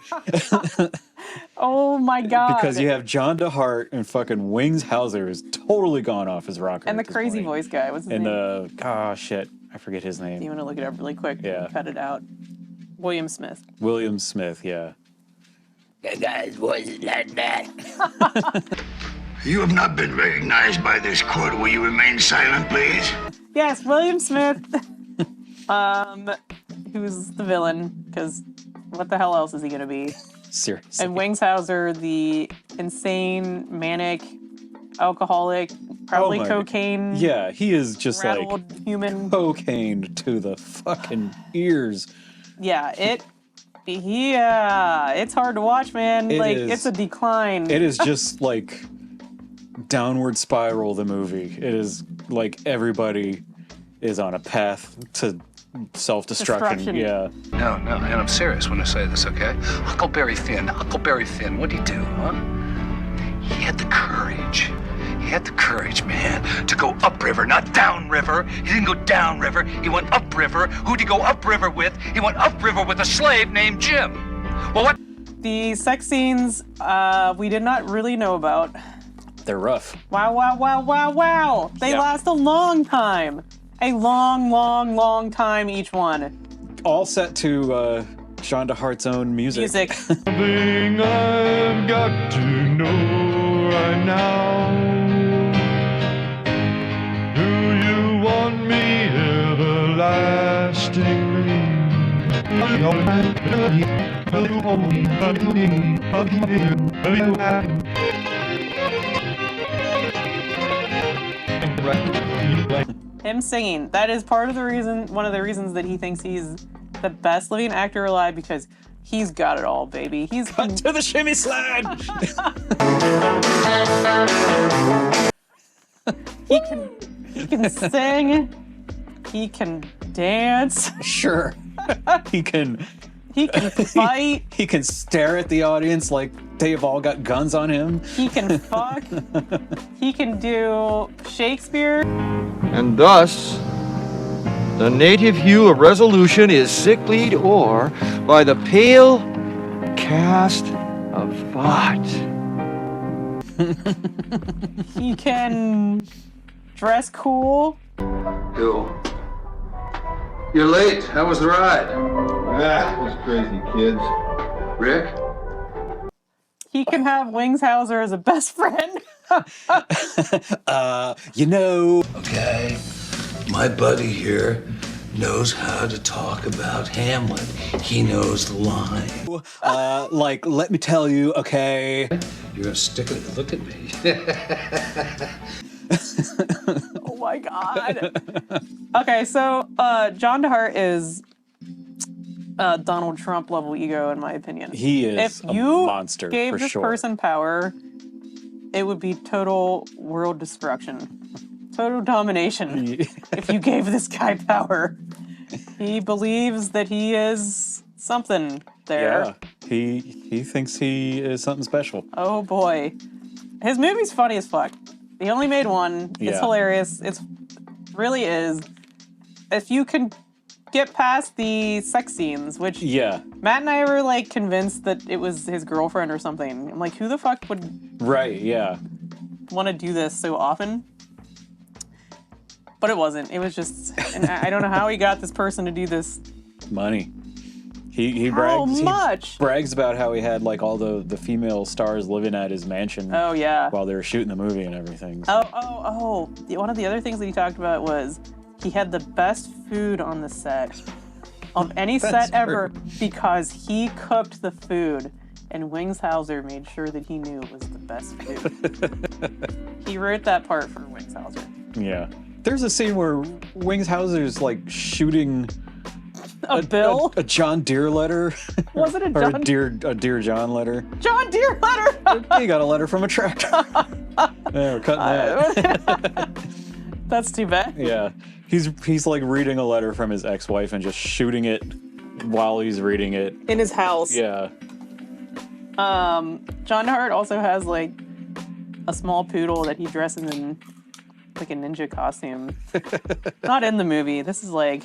Oh my god. Because you have John DeHart and fucking Wings Hauser is totally gone off his rocker. And the at this crazy point. voice guy, what's his And name? shit, I forget his name. Do you want to look it up really quick? Yeah. Cut it out. William Smith. William Smith, yeah. That guy's voice is like that. You have not been recognized by this court. Will you remain silent, please? Yes, William Smith. Who's the villain? Because what the hell else is he gonna be? Seriously. And Wings Hauser, the insane, manic, alcoholic, probably Oh my- cocaine. Yeah, he is just rattled like human. cocaine to the fucking ears. Yeah, it's hard to watch, man. It like is. it's a decline. It is just like downward spiral, the movie. It is like everybody is on a path to self-destruction. Yeah. No, and I'm serious when I say this, okay? Huckleberry Finn, what'd he do, huh? He had the courage. He had the courage, man, to go upriver, not downriver. He didn't go downriver, he went upriver. Who'd he go upriver with? He went upriver with a slave named Jim. Well, what? The sex scenes we did not really know about. They're rough. Wow, wow, wow, wow, wow. They last a long time. A long, long, long time each one. All set to John DeHart's own music. Thing I've got to know right now. Do you want me everlastingly? Him singing. That is part of the reason, one of the reasons that he thinks he's the best living actor alive, because he's got it all, baby. He's cut to the shimmy slide. He can sing. He can dance. Sure. He can fight. He can stare at the audience like they've all got guns on him. He can fuck. He can do Shakespeare. And thus, the native hue of resolution is sicklied o'er by the pale cast of thought. He can dress cool. Yo. You're late. How was the ride? Ah, those crazy kids. Rick? He can have Wingshauser as a best friend. Okay, my buddy here knows how to talk about Hamlet. He knows the line. Let me tell you, okay? You're gonna stick it. Look at me. Oh my god. Okay, so John DeHart is Donald Trump level ego, in my opinion. He is if a you monster, gave for this sure. person power, it would be total world destruction. Total domination. If you gave this guy power. He believes that he is something there. Yeah, he thinks he is something special. Oh boy. His movie's funny as fuck. He only made one. It's Yeah. hilarious. It's really is. If you can get past the sex scenes, which Yeah, Matt and I were like convinced that it was his girlfriend or something. I'm like, who the fuck would right, yeah. want to do this so often? But it wasn't. It was just, and I don't know how he got this person to do this. Money. He How brags. much? He brags about how he had like all the female stars living at his mansion. Oh yeah. While they were shooting the movie and everything. Oh. One of the other things that he talked about was he had the best food on the set of any set ever because he cooked the food and Wingshauser made sure that he knew it was the best food. He wrote that part for Wingshauser. Yeah. There's a scene where Wingshauser's like shooting a bill? A John Deere letter. Was it a or John? a Dear John letter. John Deere letter! He got a letter from a tractor. Yeah, we're cutting that. That's too bad. Yeah. He's like reading a letter from his ex-wife and just shooting it while he's reading it. In his house. Yeah. John DeHart also has like a small poodle that he dresses in like a ninja costume. Not in the movie. This is like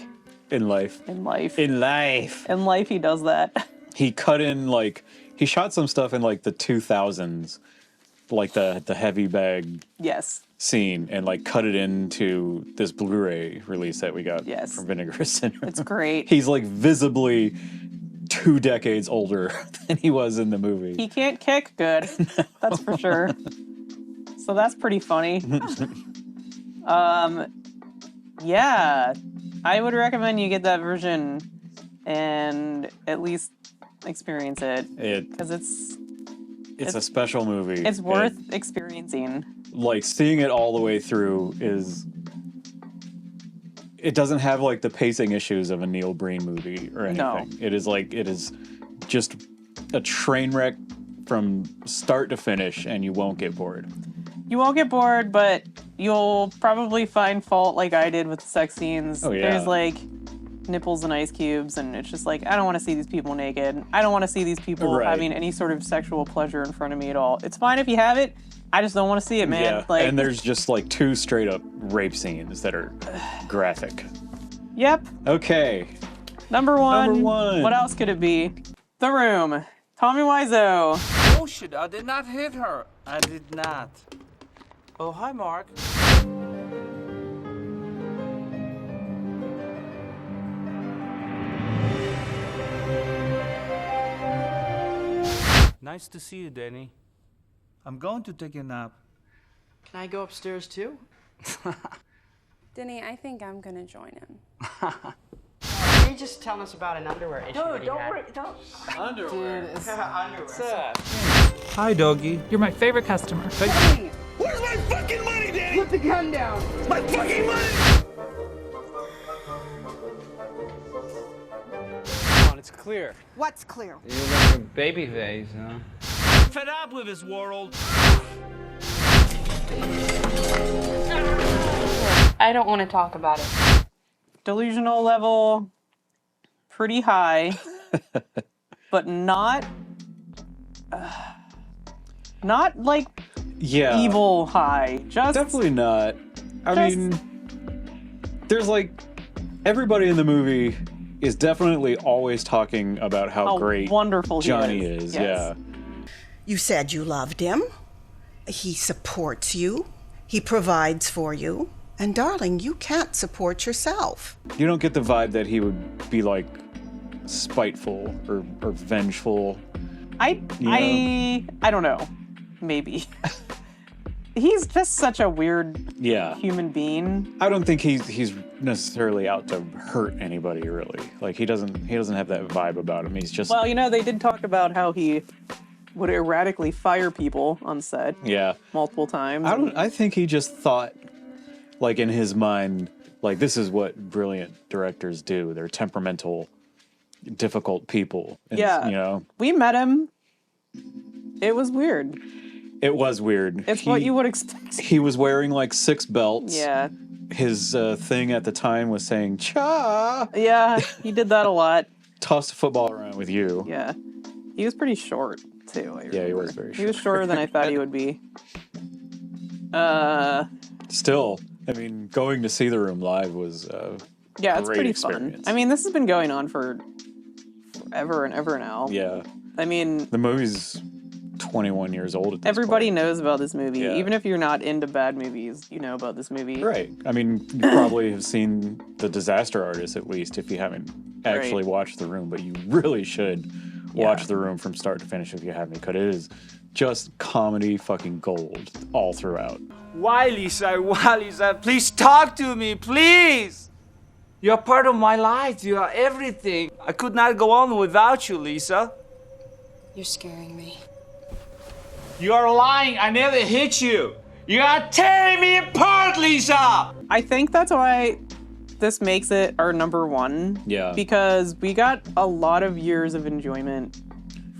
In life. in life. In life. In life he does that. He cut in like he shot some stuff in like the 2000s, like the heavy bag Yes. scene, and like cut it into this Blu-ray release that we got from Vinegar Syndrome. It's great. He's like visibly 2 decades older than he was in the movie. He can't kick good. That's for sure. So that's pretty funny. Yeah. I would recommend you get that version and at least experience it. Because It's a special movie. It's worth experiencing. Like seeing it all the way through is. It doesn't have like the pacing issues of a Neil Breen movie or anything. No. It is just a train wreck from start to finish, and you won't get bored. You won't get bored, but you'll probably find fault like I did with the sex scenes. Oh, yeah. There's like nipples and ice cubes, and it's just like, I don't want to see these people naked. I don't want to see these people Right. having any sort of sexual pleasure in front of me at all. It's fine if you have it. I just don't want to see it, man. Yeah, Like, and there's just like 2 straight up rape scenes that are graphic. Yep. Okay. Number one. Number one. What else could it be? The Room. Tommy Wiseau. Bullshit, I did not hit her. I did not. Oh, hi, Mark. Nice to see you, Danny. I'm going to take a nap. Can I go upstairs too? Denny, I think I'm gonna join him. Can you just tell us about an underwear issue that he don't had? worry, Underwear. Dude, it's underwear. What's up? Hi, doggy. You're my favorite customer. Where's my fucking money, Danny? Put the gun down. My fucking money! Come on, it's clear. What's clear? You look a baby face, huh? I'm fed up with this world. I don't want to talk about it. Delusional level, pretty high, but not like Yeah. evil high. Just Definitely not. I mean, there's like everybody in the movie is definitely always talking about how great wonderful he Johnny is. is. Yes. Yeah. You said you loved him. He supports you. He provides for you. And darling, you can't support yourself. You don't get the vibe that he would be like spiteful or vengeful. I don't know. Maybe. He's just such a weird human being. I don't think he's necessarily out to hurt anybody, really. Like he doesn't have that vibe about him. He's just Well, they did talk about how he would erratically fire people on set. Yeah. Multiple times. I think he just thought, like in his mind, like this is what brilliant directors do. They're temperamental, difficult people. And, yeah. We met him. It was weird. It was weird. It's what you would expect. He was wearing like 6 belts. Yeah. His thing at the time was saying "cha." Yeah, he did that a lot. Tossed a football around with you. Yeah. He was pretty short, too. Yeah, he was very short. He was shorter than I thought he would be. Still, I mean, going to see The Room live was yeah, it's great pretty experience. fun. I mean, this has been going on for forever and ever now. Yeah. I mean, the movie's 21 years old at this everybody point. knows about this movie. Yeah. Even if you're not into bad movies, you know about this movie. Right. I mean, you probably have seen The Disaster Artist at least if you haven't actually watched The Room, but you really should watch The Room from start to finish if you haven't, because it is just comedy fucking gold all throughout. Why, Lisa, please talk to me, please. You're part of my life. You are everything. I could not go on without you, Lisa. You're scaring me. You are lying. I never hit you. You are tearing me apart, Lisa. I think that's why this makes it our #1. Yeah. Because we got a lot of years of enjoyment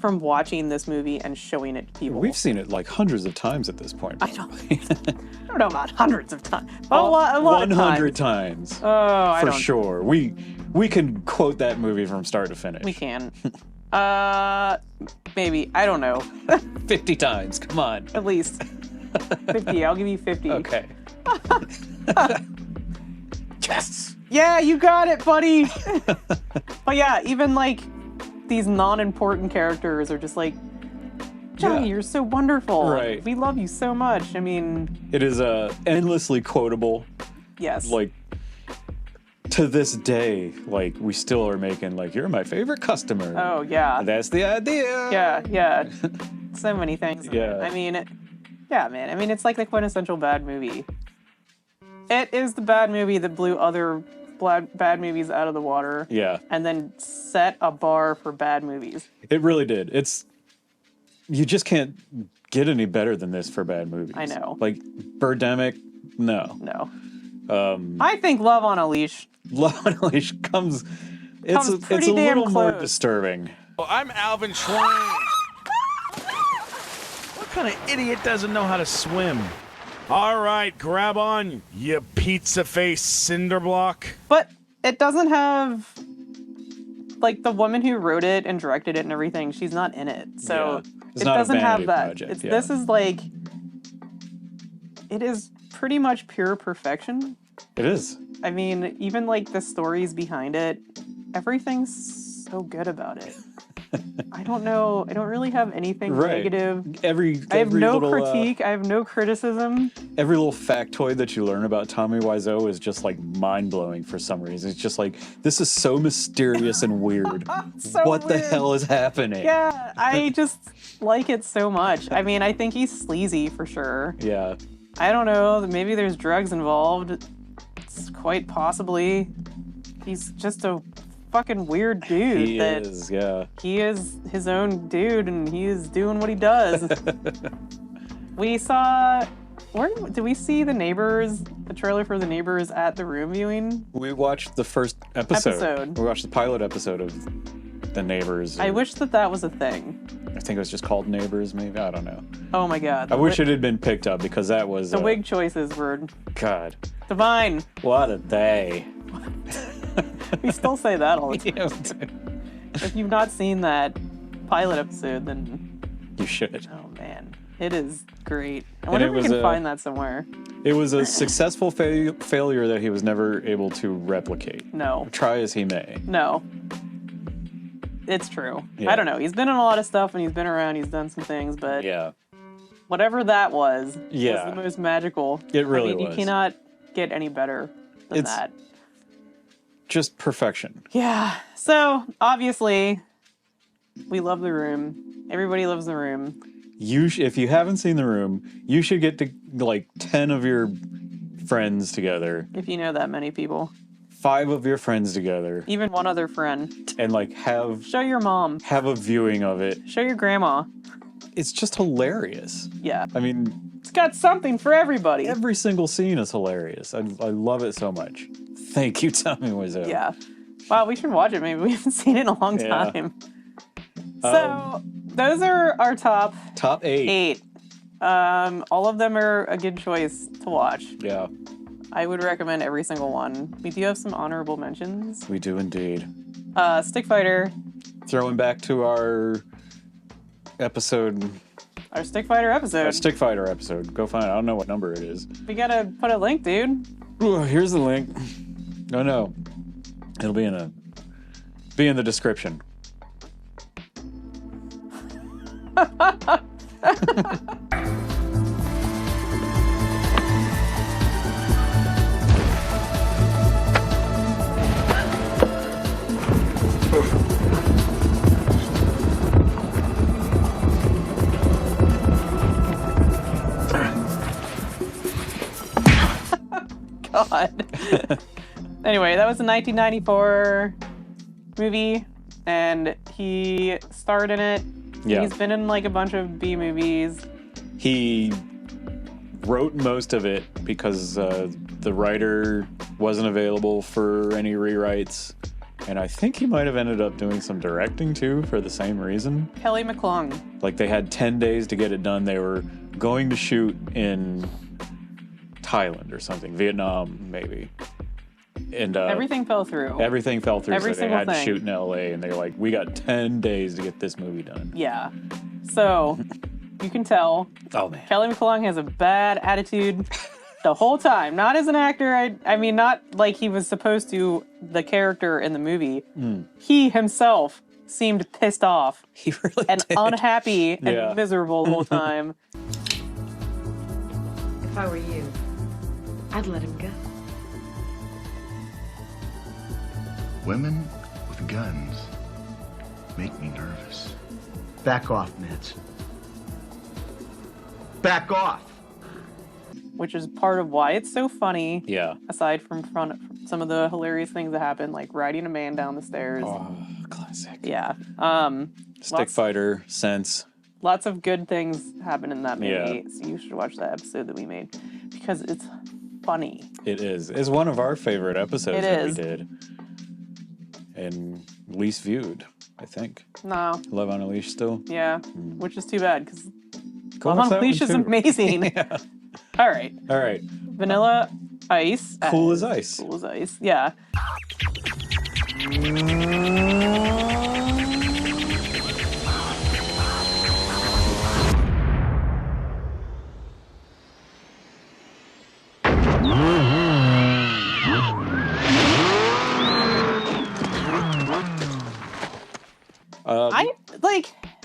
from watching this movie and showing it to people. We've seen it like hundreds of times at this point. I don't know about hundreds of times, but a lot 100 of times. Oh, I for don't. sure. We can quote that movie from start to finish. We can. Maybe. I don't know. 50 times. Come on. At least 50. I'll give you 50. Okay. Yes. Yeah, you got it, buddy. But yeah, even like these non-important characters are just like, Johnny, you're so wonderful. Right. We love you so much. I mean, It is endlessly quotable. yes. Like, to this day, like, we still are making, like, you're my favorite customer. Oh, yeah. That's the idea. Yeah. So many things. Yeah. I mean, yeah, man. I mean, it's like the quintessential bad movie. It is the bad movie that blew other bad movies out of the water. Yeah. And then set a bar for bad movies. It really did. You just can't get any better than this for bad movies. I know. Like, Birdemic, no. No. I think Love on a Leash. Love on a Leash it's a pretty little damn more close. disturbing. I'm Alvin Schwein. What kind of idiot doesn't know how to swim? All right, grab on, you pizza face cinder block. But it doesn't have, like, the woman who wrote it and directed it and everything, she's not in it. So It's it not a doesn't have vanity that. project, This is like, it is pretty much pure perfection. It is. I mean, even like the stories behind it, everything's so good about it. I don't know. I don't really have anything negative. I have no critique. I have no criticism. Every little factoid that you learn about Tommy Wiseau is just like mind-blowing for some reason. It's just like, this is so mysterious and weird. What the hell is happening? Yeah, I just like it so much. I mean, I think he's sleazy for sure. Yeah. I don't know. Maybe there's drugs involved. It's quite possibly. He's just a fucking weird dude. He is, yeah. He is his own dude, and he is doing what he does. We saw... Did we see The Neighbors, the trailer for The Neighbors at the Room viewing? We watched the first episode. We watched the pilot episode of The Neighbors. I wish that was a thing. I think it was just called Neighbors, maybe? I don't know. Oh my god. I wish it had been picked up because that was... The wig choices were... God. Divine. What a day. We still say that all the time. If you've not seen that pilot episode, then... You should. Oh man. It is great. I wonder if we can find that somewhere. It was a successful failure that he was never able to replicate. No. Try as he may. No. It's true. Yeah. I don't know. He's been in a lot of stuff and he's been around. He's done some things, but... Yeah. whatever that was Yeah. the most magical. It really I mean, was. You cannot get any better than that. Just perfection. Yeah. So, obviously, we love The Room. Everybody loves The Room. If you haven't seen The Room, you should get to like 10 of your friends together. If you know that many people. 5 of your friends together. Even one other friend. And like Show your mom. Have a viewing of it. Show your grandma. It's just hilarious. Yeah. I mean, it's got something for everybody. Every single scene is hilarious. I love it so much. Thank you, Tommy Wiseau. Yeah. Wow, we should watch it. Maybe we haven't seen it in a long Yeah. time. So, those are our top 8. All of them are a good choice to watch. Yeah. I would recommend every single one. We do have some honorable mentions. We do indeed. Stick Fighter. Throwing back to our episode. Our Stick Fighter episode. Our Stick Fighter episode. Go find it. I don't know what number it is. We gotta put a link, dude. Ooh, here's the link. Oh no. It'll be in the description. God. Anyway, that was a 1994 movie, and he starred in it. Yeah. He's been in like a bunch of B movies. He wrote most of it because the writer wasn't available for any rewrites. And I think he might have ended up doing some directing too for the same reason. Kelly McClung. Like they had 10 days to get it done. They were going to shoot in Thailand or something, Vietnam maybe. And Everything fell through. Everything fell through, Every so they single had to thing. shoot in LA, and they're like, we got 10 days to get this movie done. Yeah. So, you can tell. Oh, man. Kelly McClung has a bad attitude the whole time. Not as an actor. I mean, not like he was supposed to, the character in the movie. He himself seemed pissed off. He really and did. unhappy and Yeah. miserable the whole time. If I were you, I'd let him go. Women with guns make me nervous. Back off, Mitch. Back off! Which is part of why it's so funny. Yeah. Aside from some of the hilarious things that happen, like riding a man down the stairs. Oh, classic. Yeah. Stick Fighter, Sense. Lots of good things happen in that movie. Yeah. So you should watch that episode that we made because it's funny. It is. It's one of our favorite episodes It that is. we did. And least viewed, I think. No. Love on a Leash still. Yeah. Which is too bad because Go Love watch on that a Leash one, is too. amazing. Yeah. All right. All right. Vanilla Ice. Cool as ice. Cool as ice. Yeah.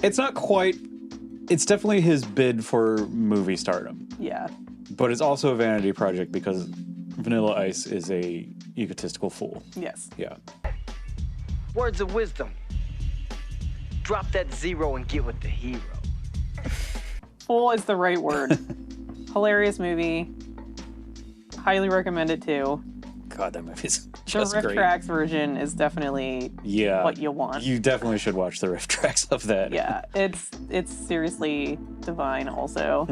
It's not quite. It's definitely his bid for movie stardom. Yeah. But it's also a vanity project because Vanilla Ice is a egotistical fool. Yes. Yeah. Words of wisdom. Drop that zero and get with the hero. Full is the right word. Hilarious movie. Highly recommend it too. God, that movie's The just Riff great. Tracks version is definitely what you want. You definitely should watch the riff tracks of that. Yeah, it's seriously divine also.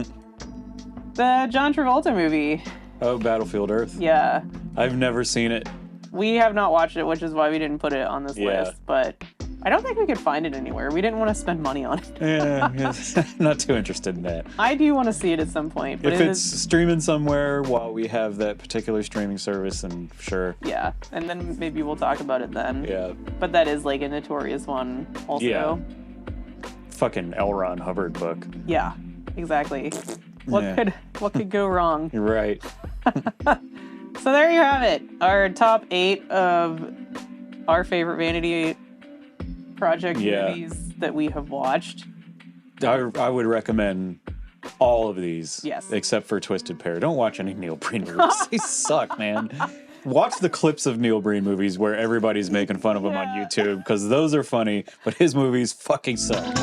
The John Travolta movie. Oh, Battlefield Earth. Yeah. I've never seen it. We have not watched it, which is why we didn't put it on this Yeah. list, but I don't think we could find it anywhere. We didn't want to spend money on it. Yeah, not too interested in that. I do want to see it at some point, but If it it's is, streaming somewhere while we have that particular streaming service, then sure. yeah, and then maybe we'll talk about it then. Yeah. But that is like a notorious one also. Yeah. Fucking L. Ron Hubbard book. Yeah, exactly. Yeah. What could go wrong? You're right. So there you have it. Our top 8 of our favorite Vanity Project Yeah. movies that we have watched. I would recommend all of these. Yes. Except for Twisted Pair. Don't watch any Neil Breen movies. They suck, man. Watch the clips of Neil Breen movies where everybody's making fun of him on YouTube, because those are funny, but his movies fucking suck.